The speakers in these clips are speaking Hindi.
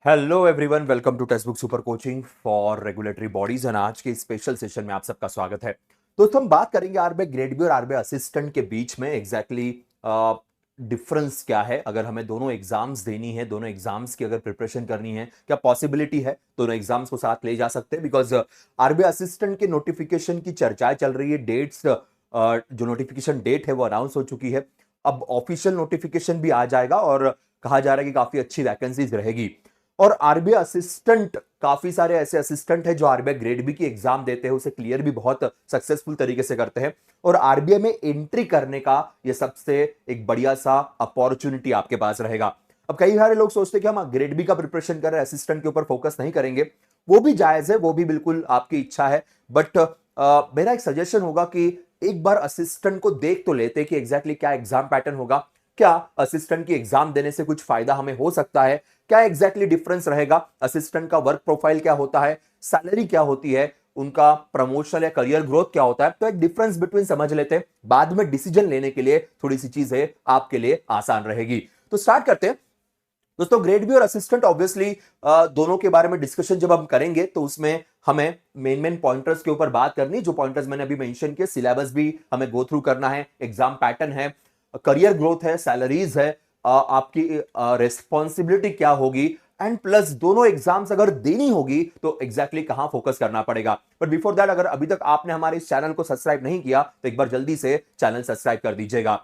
Hello everyone, welcome to text book super coaching for regulatory bodies. And आज के स्पेशल सेशन में आप सबका स्वागत है। दोस्तों, हम बात करेंगे आरबीआई ग्रेड बी और आरबीआई असिस्टेंट के बीच में एग्जैक्टली डिफरेंस क्या है। अगर हमें दोनों एग्जाम्स देनी है, दोनों एग्जाम्स की अगर प्रिपरेशन करनी है, क्या पॉसिबिलिटी है दोनों एग्जाम्स को साथ ले जा सकते हैं? बिकॉज आरबीआई असिस्टेंट के नोटिफिकेशन की चर्चाएं चल रही है। डेट्स, जो नोटिफिकेशन डेट है वो अनाउंस हो चुकी है। अब ऑफिशियल नोटिफिकेशन भी आ जाएगा और कहा जा रहा है कि काफी अच्छी वैकेंसीज रहेगी। और आरबीआई असिस्टेंट, काफी सारे ऐसे असिस्टेंट हैं जो आरबीआई ग्रेड बी की एग्जाम देते हैं, उसे क्लियर भी बहुत सक्सेसफुल तरीके से करते हैं। और आरबीआई में एंट्री करने का यह सबसे एक बढ़िया सा अपॉर्चुनिटी आपके पास रहेगा। अब कई सारे लोग सोचते हैं कि हम ग्रेड बी का प्रिपरेशन कर रहे हैं, असिस्टेंट के ऊपर फोकस नहीं करेंगे। वो भी जायज है, वो भी बिल्कुल आपकी इच्छा है। बट मेरा एक सजेशन होगा कि एक बार असिस्टेंट को देख तो लेते कि एग्जैक्टली क्या एग्जाम पैटर्न होगा, क्या असिस्टेंट की एग्जाम देने से कुछ फायदा हमें हो सकता है, क्या एग्जैक्टली डिफरेंस रहेगा, असिस्टेंट का वर्क प्रोफाइल क्या होता है, सैलरी क्या होती है, उनका प्रमोशन या करियर ग्रोथ क्या होता है। तो एक डिफरेंस बिटवीन समझ लेते हैं, बाद में डिसीजन लेने के लिए थोड़ी सी चीजें आपके लिए आसान रहेगी। तो स्टार्ट करते हैं। दोस्तों, ग्रेड बी और असिस्टेंट ऑब्वियसली दोनों के बारे में डिस्कशन जब हम करेंगे तो उसमें हमें मेन पॉइंटर्स के ऊपर बात करनी, जो पॉइंटर्स मैंने अभी मेंशन किए। सिलेबस भी हमें गो थ्रू करना है, एग्जाम पैटर्न है, करियर ग्रोथ है, सैलरीज है, आपकी रिस्पॉन्सिबिलिटी क्या होगी, एंड प्लस दोनों एग्जाम्स अगर देनी होगी तो एग्जैक्टली कहां फोकस करना पड़ेगा। बट बिफोर दैट, अगर अभी तक आपने हमारे इस चैनल को सब्सक्राइब नहीं किया तो एक बार जल्दी से चैनल सब्सक्राइब कर दीजिएगा।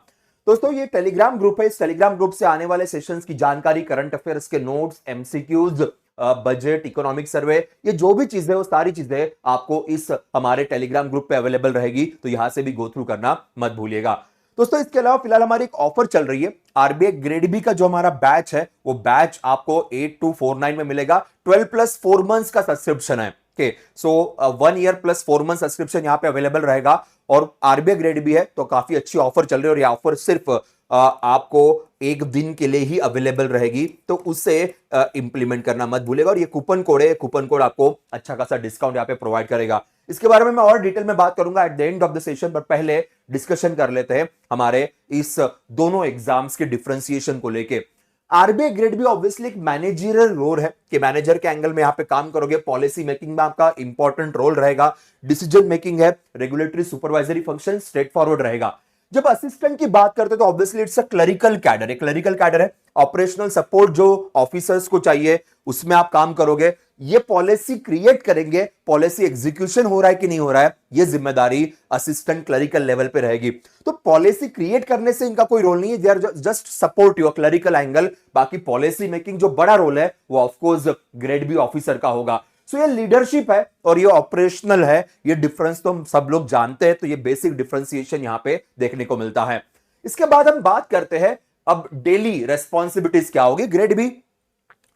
दोस्तों, ये टेलीग्राम ग्रुप है। इस टेलीग्राम ग्रुप से आने वाले सेशंस की जानकारी, करंट अफेयर्स के notes, MCQs, budget, economic survey, ये जो भी चीजें, वो सारी चीजें आपको इस हमारे टेलीग्राम ग्रुप पे अवेलेबल रहेगी। तो यहां से भी गो थ्रू करना मत भूलिएगा। दोस्तों, इसके अलावा फिलहाल हमारी एक ऑफर चल रही है। आरबीआई ग्रेड बी का जो हमारा बैच है, वो बैच आपको 8249 में मिलेगा। 12+4 मंथ्स का सब्सक्रिप्शन है। ओके, सो 1 ईयर प्लस 4 मंथ सब्सक्रिप्शन यहाँ पे अवेलेबल रहेगा। और आरबीआई ग्रेड भी है तो काफी अच्छी ऑफर चल रही है। और ये ऑफर सिर्फ आपको एक दिन के लिए ही अवेलेबल रहेगी, तो उससे इंप्लीमेंट करना मत भूलेगा। और ये कूपन कोड है, कूपन कोड आपको अच्छा खासा डिस्काउंट यहाँ पे प्रोवाइड करेगा। इसके बारे में मैं और डिटेल में बात करूंगा at the end of the session, पर पहले डिस्कशन कर लेते हैं हमारे इस दोनों एग्जाम्स के डिफरेंशिएशन को लेके। आरबीआई ग्रेड भी ऑब्वियसली एक मैनेजरियल रोल है कि मैनेजर के एंगल में यहां पे काम करोगे। पॉलिसी मेकिंग में आपका इंपॉर्टेंट रोल रहेगा, डिसीजन मेकिंग है, regulatory supervisory function straight forward रहेगा। जब असिस्टेंट की बात करते हैं तो obviously it's a clerical cadre, एक क्लरिकल कैडर है। ऑपरेशनल सपोर्ट जो ऑफिसर्स को चाहिए उसमें आप काम करोगे। ये पॉलिसी क्रिएट करेंगे, पॉलिसी एग्जीक्यूशन हो रहा है कि नहीं हो रहा है, ये जिम्मेदारी असिस्टेंट क्लरिकल लेवल पे रहेगी। तो पॉलिसी क्रिएट करने से इनका कोई रोल नहीं है, they are just support your clerical angle. बाकी पॉलिसी मेकिंग जो बड़ा रोल है वो ऑफकोर्स ग्रेड बी ऑफिसर का होगा। सो ये लीडरशिप है और ये ऑपरेशनल है। ये डिफरेंस तो हम सब लोग जानते हैं। तो ये बेसिक डिफरेंशिएशन यहां पे देखने को मिलता है। इसके बाद हम बात करते हैं अब डेली रेस्पॉन्सिबिलिटीज क्या होगी। ग्रेड बी,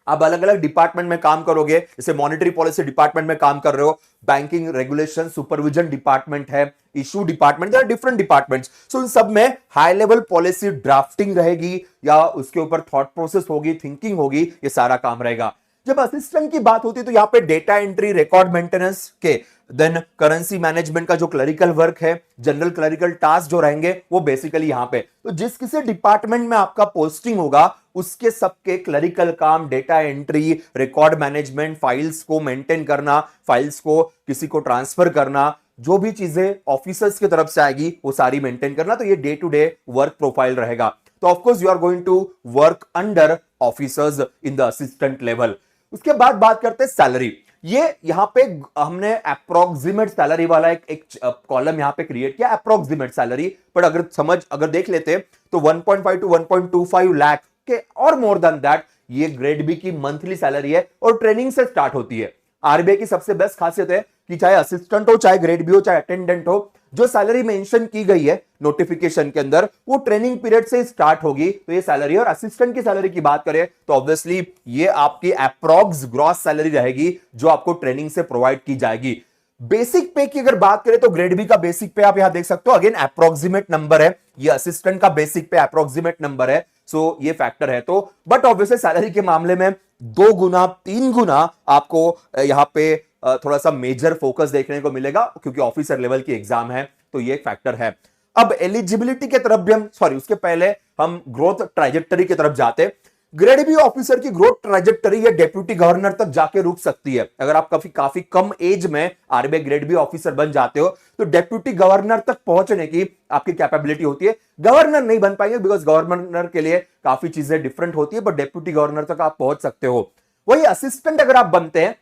आप अलग अलग डिपार्टमेंट में काम करोगे। जैसे मॉनेटरी पॉलिसी डिपार्टमेंट में काम कर रहे हो, बैंकिंग रेगुलेशन सुपरविजन डिपार्टमेंट है, issue department, there are different departments. So इन सब में हाई लेवल पॉलिसी ड्राफ्टिंग रहेगी या उसके ऊपर थॉट प्रोसेस होगी, थिंकिंग होगी, ये सारा काम रहेगा। जब असिस्टेंट की बात होती है तो यहां पे डेटा एंट्री, रिकॉर्ड मेंटेनेंस के, देन करेंसी मैनेजमेंट का जो क्लरिकल वर्क है, जनरल क्लरिकल टास्क जो रहेंगे वो बेसिकली यहां पे। तो जिस किसी डिपार्टमेंट में आपका पोस्टिंग होगा उसके सबके क्लरिकल काम, data entry, record management, files को मेंटेन करना, फाइल्स को किसी को ट्रांसफर करना, जो भी चीजें ऑफिसर्स की तरफ से आएगी वो सारी मेंटेन करना। तो ये day to day work profile रहेगा। तो of course you are going to work under officers in the assistant level. उसके बाद बात करते हैं सैलरी। ये यहां पे हमने अप्रोक्सीमेट सैलरी वाला एक कॉलम यहां पे क्रिएट किया, अप्रोक्सीमेट सैलरी। पर अगर देख लेते तो 1.5 टू 1.25 लाख के और मोर देन दैट ये ग्रेड बी की मंथली सैलरी है और ट्रेनिंग से स्टार्ट होती है। आरबीआई की सबसे बेस्ट खासियत है कि चाहे असिस्टेंट हो, चाहे ग्रेड बी हो, चाहे अटेंडेंट हो, जो सैलरी मेंशन की गई है नोटिफिकेशन के अंदर वो ट्रेनिंग पीरियड से स्टार्ट होगी। तो ये सैलरी, और असिस्टेंट की सैलरी की बात करें तो ऑब्वियसली ये आपकी अप्रॉक्स ग्रॉस सैलरी रहेगी जो आपको ट्रेनिंग से प्रोवाइड की जाएगी। बेसिक पे की अगर बात करें तो ग्रेड बी का बेसिक पे आप यहां देख सकते हो, अगेन अप्रोक्सीमेट नंबर है। ये असिस्टेंट का बेसिक पे अप्रोक्सीमेट नंबर है। सो ये फैक्टर है। तो बट ऑब्वियसली सैलरी के मामले में 2 गुना 3 गुना आपको यहां पे थोड़ा सा मेजर फोकस देखने को मिलेगा क्योंकि ऑफिसर लेवल की एग्जाम है। तो ये एक फैक्टर है। अब एलिजिबिलिटी की तरफ भी हम, सॉरी उसके पहले हम ग्रोथ ट्राइजेक्टरी की तरफ जाते। ग्रेड बी ऑफिसर की ग्रोथ ट्रेजेक्टरी या डेप्यूटी गवर्नर तक जाके रुक सकती है। अगर आप काफी कम एज में आरबीआई ग्रेड बी ऑफिसर बन जाते हो तो डेप्यूटी गवर्नर तक पहुंचने की आपकी कैपेबिलिटी होती है। गवर्नर नहीं बन पाएंगे बिकॉज गवर्नर के लिए काफी चीजें डिफरेंट होती है, बट डेप्यूटी गवर्नर तक आप पहुंच सकते हो। वही असिस्टेंट अगर आप बनते हैं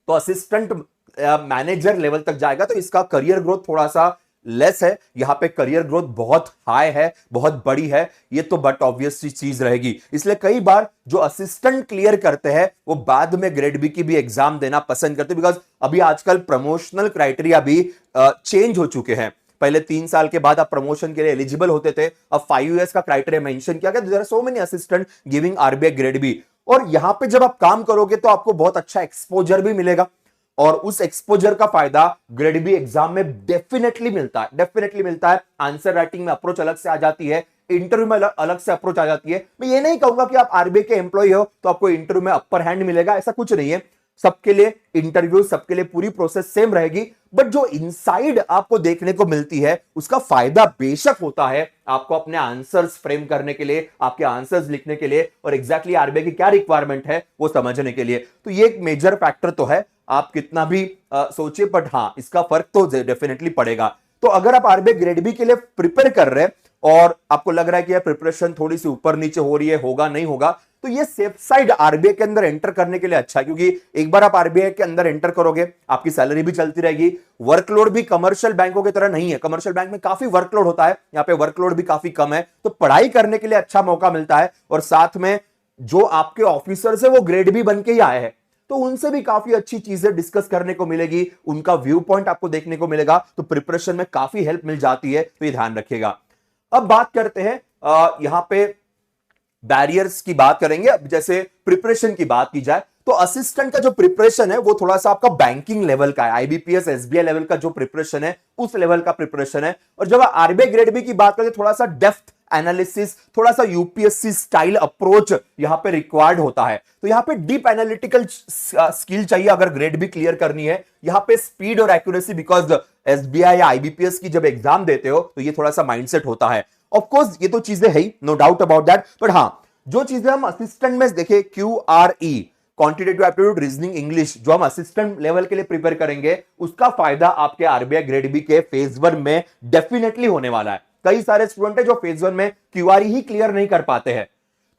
तो असिस्टेंट मैनेजर लेवल तक जाएगा, तो इसका करियर ग्रोथ थोड़ा सा लेस है। यहां पे करियर ग्रोथ बहुत हाई है, बहुत बड़ी है, ये तो बट ऑब्वियस चीज रहेगी। इसलिए कई बार जो असिस्टेंट क्लियर करते हैं वो बाद में ग्रेड बी की भी एग्जाम देना पसंद करते हैं, बिकॉज अभी आजकल प्रमोशनल क्राइटेरिया भी चेंज हो चुके हैं। पहले 3 साल के बाद आप प्रमोशन के लिए एलिजिबल होते थे, अब 5 इयर्स का क्राइटेरिया मेंशन किया गया। There are so many assistant giving RBI grade B, और यहां पे जब आप काम करोगे तो आपको बहुत अच्छा एक्सपोजर भी मिलेगा, और उस एक्सपोजर का फायदा ग्रेड बी एग्जाम में डेफिनेटली मिलता है, डेफिनेटली मिलता है। आंसर राइटिंग में अप्रोच अलग से आ जाती है, इंटरव्यू में अलग से अप्रोच आ जाती है। मैं ये नहीं कहूंगा कि आप आरबीआई के एम्प्लॉय हो तो आपको इंटरव्यू में अपर हैंड मिलेगा, ऐसा कुछ नहीं है। सबके लिए इंटरव्यू, सबके लिए पूरी प्रोसेस सेम रहेगी, बट जो इनसाइड आपको देखने को मिलती है उसका फायदा बेशक होता है आपको अपने आंसर्स फ्रेम करने के लिए, आपके आंसर्स लिखने के लिए, और एग्जैक्टली आरबीआई की क्या रिक्वायरमेंट है वो समझने के लिए। तो ये एक मेजर फैक्टर तो है, आप कितना भी सोचिए, बट हाँ इसका फर्क तो डेफिनेटली पड़ेगा। तो अगर आप आरबीआई ग्रेड बी के लिए प्रिपेयर कर रहे हैं और आपको लग रहा है कि यह प्रिपरेशन थोड़ी सी ऊपर नीचे हो रही है, होगा नहीं होगा, तो ये सेफ साइड आरबीआई के अंदर एंटर करने के लिए अच्छा है। क्योंकि एक बार आप आरबीआई के अंदर एंटर करोगे, आपकी सैलरी भी चलती रहेगी, वर्कलोड भी कमर्शियल बैंकों की तरह नहीं है। कमर्शियल बैंक में काफी वर्कलोड होता है, यहां पे वर्कलोड भी काफी कम है, तो पढ़ाई करने के लिए अच्छा मौका मिलता है। और साथ में जो आपके ऑफिसर्स है वो ग्रेड बी बन के ही आए हैं, तो उनसे भी काफी अच्छी चीजें डिस्कस करने को मिलेगी, उनका व्यू पॉइंट आपको देखने को मिलेगा, तो प्रिपरेशन में काफी हेल्प मिल जाती है, तो ये ध्यान रखिएगा। अब बात करते हैं यहां पे बैरियर्स की बात करेंगे। अब जैसे प्रिपरेशन की बात की जाए तो असिस्टेंट का जो प्रिपरेशन है वो थोड़ा सा आपका बैंकिंग लेवल का है, आईबीपीएस एसबीआई लेवल का जो प्रिपरेशन है उस लेवल का प्रिपरेशन है। और जब आरबीआई ग्रेड बी की बात करें थोड़ा सा डेप्थ एनालिसिस, थोड़ा सा यूपीएससी स्टाइल अप्रोच यहां पे रिक्वायर्ड होता है। तो यहां पे डीप एनालिटिकल स्किल चाहिए अगर ग्रेड बी क्लियर करनी है। यहां पे स्पीड और एक्यूरेसी, बिकॉज एसबीआई या आईबीपीएस की जब एग्जाम देते हो तो ये थोड़ा सा माइंडसेट होता है। ऑफ कोर्स ये तो चीजें है ही, no doubt about that, but हां जो चीजें हम असिस्टेंट में देखें, Q R E, quantitative aptitude reasoning English, जो हम असिस्टेंट लेवल के लिए प्रिपेयर करेंगे उसका फायदा आपके आरबीआई ग्रेड बी के फेज 1 में डेफिनेटली होने वाला है। कई सारे स्टूडेंट है जो फेज 1 में क्यूआरई ही क्लियर नहीं कर पाते हैं,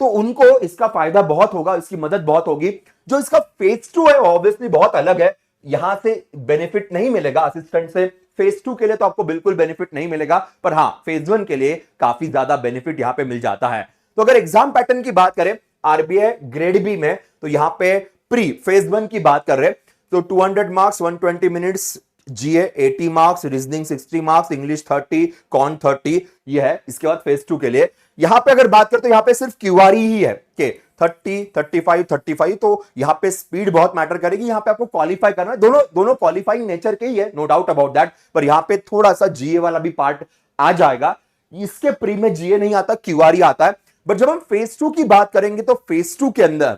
तो उनको इसका फायदा बहुत होगा, इसकी मदद बहुत होगी। जो इसका फेज 2 है ऑब्वियसली बहुत अलग है, यहां से बेनिफिट नहीं मिलेगा असिस्टेंट से। फेज 2 के लिए तो आपको बिल्कुल बेनिफिट नहीं मिलेगा, पर हां फेज 1 के लिए काफी ज्यादा बेनिफिट यहां पे मिल जाता है। तो अगर एग्जाम पैटर्न की बात करें आरबीआई ग्रेड बी में, तो यहां पे प्री फेज 1 की बात कर रहे हैं तो 200 marks 120 minutes, GA 80 marks, reasoning 60 marks, English 30, कॉन 30, ये है। इसके बाद फेज 2 के लिए यहां पे अगर बात करें तो यहां पे सिर्फ क्यूआरई ही है कि 30, 35, 35, तो यहां पे स्पीड बहुत मैटर करेगी। यहां पे आपको क्वालिफाई करना है, दोनों क्वालिफाइंग नेचर के ही है, नो डाउट अबाउट दैट, पर यहां पे थोड़ा सा जीए वाला भी पार्ट आ जाएगा। इसके प्री में जीए नहीं आता, क्यूआरई आता है। बट जब हम फेज 2 की बात करेंगे तो फेज 2 के अंदर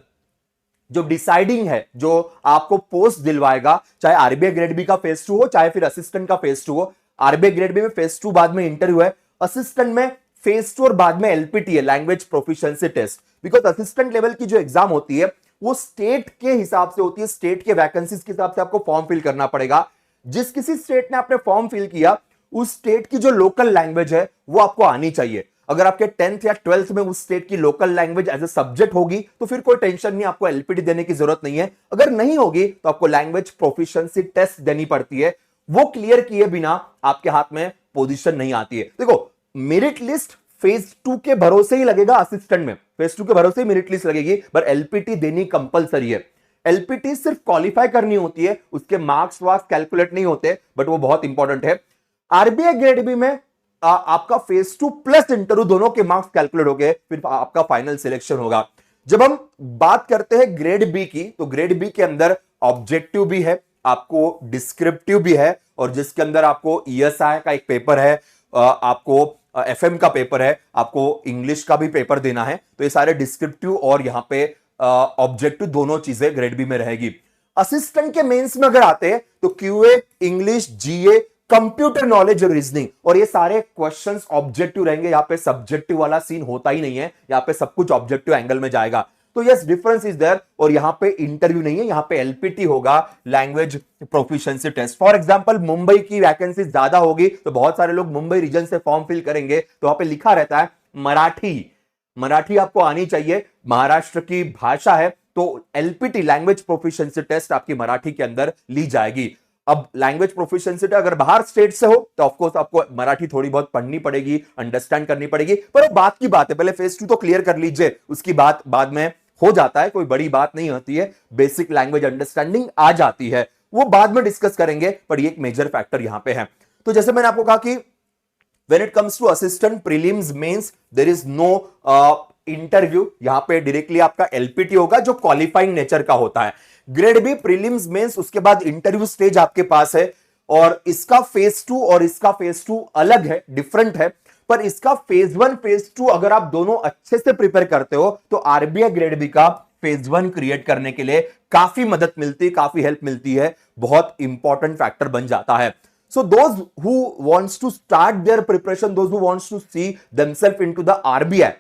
जो डिसाइडिंग है, जो आपको पोस्ट दिलवाएगा, चाहे आरबीआई ग्रेड बी का फेज 2 हो चाहे फिर असिस्टेंट का फेज 2 हो। आरबीआई ग्रेड बी में फेज 2 बाद में इंटरव्यू है, असिस्टेंट में फेज 2 और बाद में एलपीटी है, language proficiency test. Because assistant level की जो एग्जाम होती है वो स्टेट के हिसाब से होती है, स्टेट के वैकेंसीज के हिसाब से आपको फॉर्म फिल करना पड़ेगा। जिस किसी स्टेट ने आपने फॉर्म फिल किया उस स्टेट की जो लोकल लैंग्वेज है वो आपको आनी चाहिए। अगर आपके 10th या 12th में उस स्टेट की local language as a subject होगी तो फिर कोई टेंशन नहीं, आपको एलपीटी देने की जरूरत नहीं है। अगर नहीं होगी तो आपको लैंग्वेज प्रोफिशिएंसी टेस्ट देनी पड़ती है, वो क्लियर किए बिना आपके हाथ में पोजीशन नहीं आती है। देखो मेरिट लिस्ट फेज 2 के भरोसे ही लगेगा, असिस्टेंट में फेज 2 के भरोसे ही मेरिट लिस्ट लगेगी, पर एलपीटी देनी कंपलसरी है। एलपीटी सिर्फ क्वालिफाई करनी होती है, उसके मार्क्स वार्क्स कैलकुलेट नहीं होते, बट वो बहुत इंपॉर्टेंट है। आरबीआई ग्रेड बी में आपका फेज 2 प्लस इंटरव्यू दोनों के मार्क्स कैलकुलेट हो गए, फिर आपका फाइनल सिलेक्शन होगा। जब हम बात करते हैं ग्रेड बी की, तो ग्रेड बी के अंदर ऑब्जेक्टिव भी है, आपको डिस्क्रिप्टिव भी है, और जिसके अंदर आपको ईएसआई का एक पेपर है, आपको एफएम का पेपर है, आपको इंग्लिश का भी पेपर देना है। तो ये सारे डिस्क्रिप्टिव और यहां पे ऑब्जेक्टिव दोनों चीजें ग्रेड बी में रहेगी। असिस्टेंट के मेंस में अगर आते हैं तो क्यूए, इंग्लिश, जीए, कंप्यूटर नॉलेज और रीजनिंग, और ये सारे क्वेश्चंस ऑब्जेक्टिव रहेंगे। यहां पे सब्जेक्टिव वाला सीन होता ही नहीं है, यहां पे सब कुछ ऑब्जेक्टिव एंगल में जाएगा। तो यस, डिफरेंस इज देयर। और यहां पे इंटरव्यू नहीं है, यहां पे एलपीटी होगा, language proficiency test. For example Mumbai की वैकेंसी ज्यादा होगी तो बहुत सारे लोग मुंबई रीजन से फॉर्म फिल करेंगे, तो वहां पे लिखा रहता है मराठी, मराठी आपको आनी चाहिए, महाराष्ट्र की भाषा है, तो एलपीटी लैंग्वेज प्रोफिशिएंसी टेस्ट आपकी मराठी के अंदर ली जाएगी। अब लैंग्वेज प्रोफिशिएंसी अगर बाहर स्टेट से हो तो ऑफकोर्स आपको मराठी थोड़ी बहुत पढ़नी पड़ेगी, अंडरस्टैंड करनी पड़ेगी, पर वो बात की बात है। पहले फेज 2 तो क्लियर कर लीजिए, उसकी बात बाद में हो जाता है, कोई बड़ी बात नहीं होती है, बेसिक लैंग्वेज अंडरस्टैंडिंग आ जाती है, वो बाद में डिस्कस करेंगे, पर ये एक मेजर फैक्टर यहां पे है। तो जैसे मैंने आपको कहा कि when it comes to assistant prelims mains there is no interview, यहां पे डायरेक्टली आपका एलपीटी होगा जो क्वालिफाइंग नेचर का होता है। ग्रेड बी प्रीलिम्स मेंस, उसके बाद इंटरव्यू स्टेज आपके पास है, और इसका फेज 2 और इसका फेज 2 अलग है, डिफरेंट है। पर इसका फेज 1 फेज 2 अगर आप दोनों अच्छे से प्रिपेयर करते हो तो आरबीआई ग्रेड बी का फेज 1 क्रिएट करने के लिए काफी मदद मिलती है, काफी हेल्प मिलती है, बहुत इंपॉर्टेंट फैक्टर बन जाता है। So those who wants to start their preparation, those who wants to see themselves into the RBI,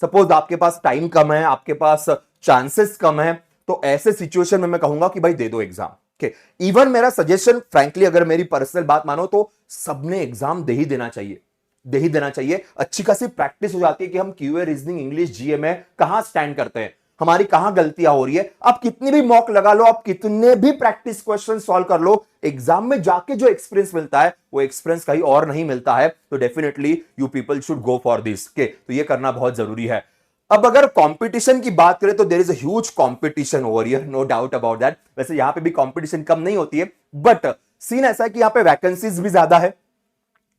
suppose आपके पास टाइम कम है, आपके पास चांसेस कम है, तो ऐसे सिचुएशन में मैं कहूंगा कि भाई दे दो एग्जाम। इवन मेरा सजेशन फ्रैंकली अगर मेरी पर्सनल बात मानो तो सबने एग्जाम दे ही देना चाहिए, दे ही देना चाहिए। अच्छी खासी प्रैक्टिस हो जाती है कि हम क्यूए, रीजनिंग, इंग्लिश, जीए में कहां स्टैंड करते हैं, हमारी कहां गलतियां हो रही है। आप कितनी भी मॉक लगा लो, आप कितने भी प्रैक्टिस क्वेश्चन सॉल्व कर लो, एग्जाम में जाके जो एक्सपीरियंस मिलता है वो एक्सपीरियंस कहीं और नहीं मिलता है। तो definitely you people should go for this के, तो ये करना बहुत जरूरी है। अब अगर कंपटीशन की बात करें तो there is a huge competition over here, no doubt about that. वैसे यहां पे भी कंपटीशन कम नहीं होती है, बट सीन ऐसा है कि यहां पे वैकेंसीज भी ज्यादा है,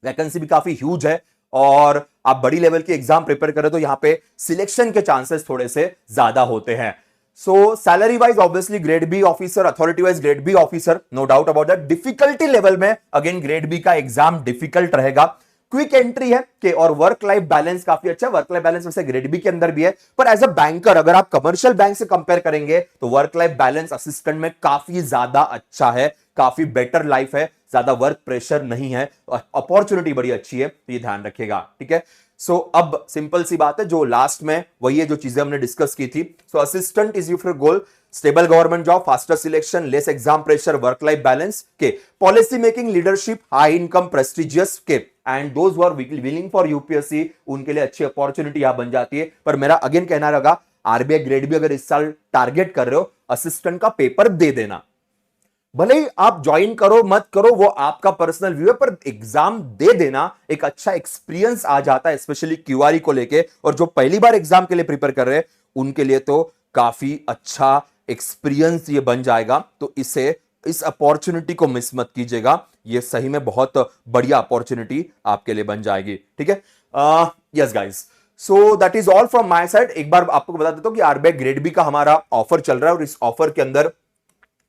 वैकेंसी भी काफी ह्यूज है, और आप बड़ी लेवल की एग्जाम प्रिपेयर करें तो यहां पे सिलेक्शन के चांसेस थोड़े से ज्यादा होते हैं। So salary wise obviously grade B officer, authority wise grade B officer, no doubt about that. Difficulty level में अगेन ग्रेड बी का एग्जाम डिफिकल्ट रहेगा। क्विक एंट्री है कि, और वर्क लाइफ बैलेंस काफी अच्छा है। वर्क लाइफ बैलेंस वैसे ग्रेड बी के अंदर भी है, पर एज अ बैंकर अगर आप कमर्शियल बैंक से कंपेयर करेंगे तो वर्क लाइफ बैलेंस असिस्टेंट में काफी ज्यादा अच्छा है, काफी बेटर लाइफ है, ज्यादा वर्क प्रेशर नहीं है, अपॉर्चुनिटी बड़ी अच्छी है, तो ये ध्यान रखिएगा, ठीक है। सो अब सिंपल सी बात है, जो लास्ट में वही है जो चीजें हमने डिस्कस की थी। So assistant is your goal, stable government job, faster selection, less exam pressure, work life balance के, policy making, leadership, high income, prestigious के, and those who are willing for UPSC, उनके लिए अच्छी अपॉर्चुनिटी यहां बन जाती है। पर मेरा अगेन कहना रहेगा, आरबीआई ग्रेड भी अगर इस साल टारगेट कर रहे हो, असिस्टेंट का पेपर दे देना। भले ही आप ज्वाइन करो मत करो वो आपका पर्सनल व्यू है, पर एग्जाम दे देना, एक अच्छा एक्सपीरियंस आ जाता है, स्पेशली क्यूआरई को लेके। और जो पहली बार एग्जाम के लिए प्रिपेयर कर रहे हैं उनके लिए तो काफी अच्छा एक्सपीरियंस ये बन जाएगा। तो इस अपॉर्चुनिटी को मिस मत कीजिएगा, ये सही में बहुत बढ़िया अपॉर्चुनिटी आपके लिए बन जाएगी, ठीक है। Yes guys, so that is all from my side. एक बार आपको बता देता हूं कि आरबीआई ग्रेड बी का हमारा ऑफर चल रहा है, और इस ऑफर के अंदर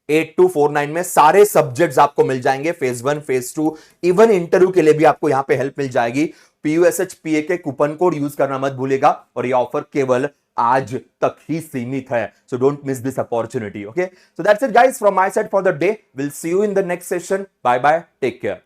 8249 में सारे सब्जेक्ट्स आपको मिल जाएंगे, फेज 1 फेज 2, इवन इंटरव्यू के लिए भी आपको यहां पे हेल्प मिल जाएगी। PUSHPA के कूपन कोड यूज करना मत भूलेगा, और ये ऑफर केवल आज तक ही सीमित है, so don't miss this opportunity. Okay, so that's it guys from my side for the day, will see you in the next session, bye bye, take care.